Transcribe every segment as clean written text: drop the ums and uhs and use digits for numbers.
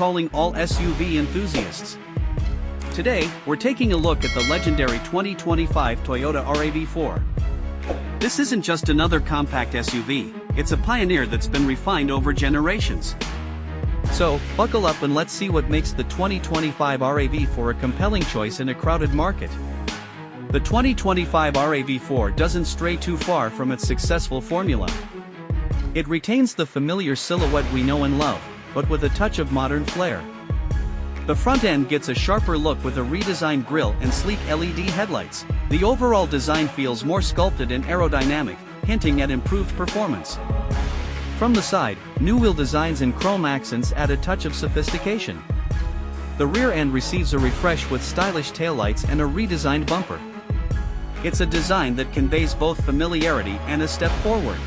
calling all SUV enthusiasts. Today, we're taking a look at the legendary 2025 Toyota RAV4. This isn't just another compact SUV, it's a pioneer that's been refined over generations. So, buckle up and let's see what makes the 2025 RAV4 a compelling choice in a crowded market. The 2025 RAV4 doesn't stray too far from its successful formula. It retains the familiar silhouette we know and love, but with a touch of modern flair. The front end gets a sharper look with a redesigned grille and sleek LED headlights. The overall design feels more sculpted and aerodynamic, hinting at improved performance. From the side, new wheel designs and chrome accents add a touch of sophistication. The rear end receives a refresh with stylish taillights and a redesigned bumper. It's a design that conveys both familiarity and a step forward.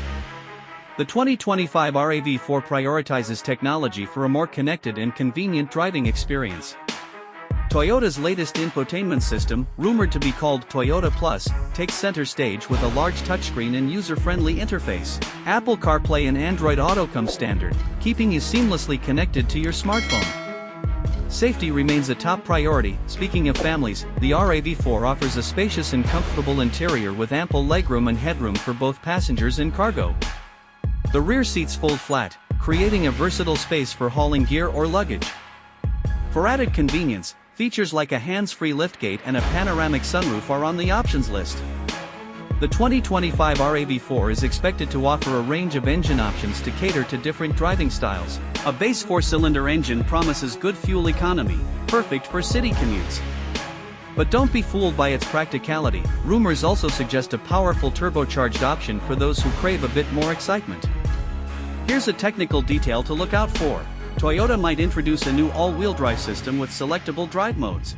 The 2025 RAV4 prioritizes technology for a more connected and convenient driving experience. Toyota's latest infotainment system, rumored to be called Toyota Plus, takes center stage with a large touchscreen and user-friendly interface. Apple CarPlay and Android Auto come standard, keeping you seamlessly connected to your smartphone. Safety remains a top priority. Speaking of families, the RAV4 offers a spacious and comfortable interior with ample legroom and headroom for both passengers and cargo. The rear seats fold flat, creating a versatile space for hauling gear or luggage. For added convenience, features like a hands-free liftgate and a panoramic sunroof are on the options list. The 2025 RAV4 is expected to offer a range of engine options to cater to different driving styles. A base 4-cylinder engine promises good fuel economy, perfect for city commutes. But don't be fooled by its practicality. Rumors also suggest a powerful turbocharged option for those who crave a bit more excitement. Here's a technical detail to look out for. Toyota might introduce a new all-wheel drive system with selectable drive modes.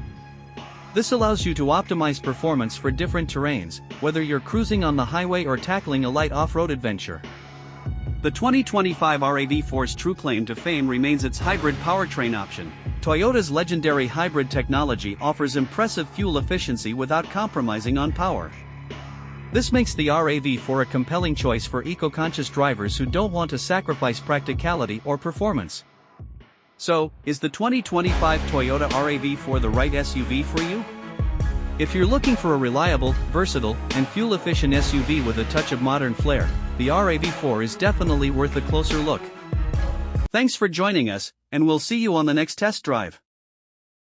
This allows you to optimize performance for different terrains, whether you're cruising on the highway or tackling a light off-road adventure. The 2025 RAV4's true claim to fame remains its hybrid powertrain option. Toyota's legendary hybrid technology offers impressive fuel efficiency without compromising on power. This makes the RAV4 a compelling choice for eco-conscious drivers who don't want to sacrifice practicality or performance. So, is the 2025 Toyota RAV4 the right SUV for you? If you're looking for a reliable, versatile, and fuel-efficient SUV with a touch of modern flair, the RAV4 is definitely worth a closer look. Thanks for joining us, and we'll see you on the next test drive.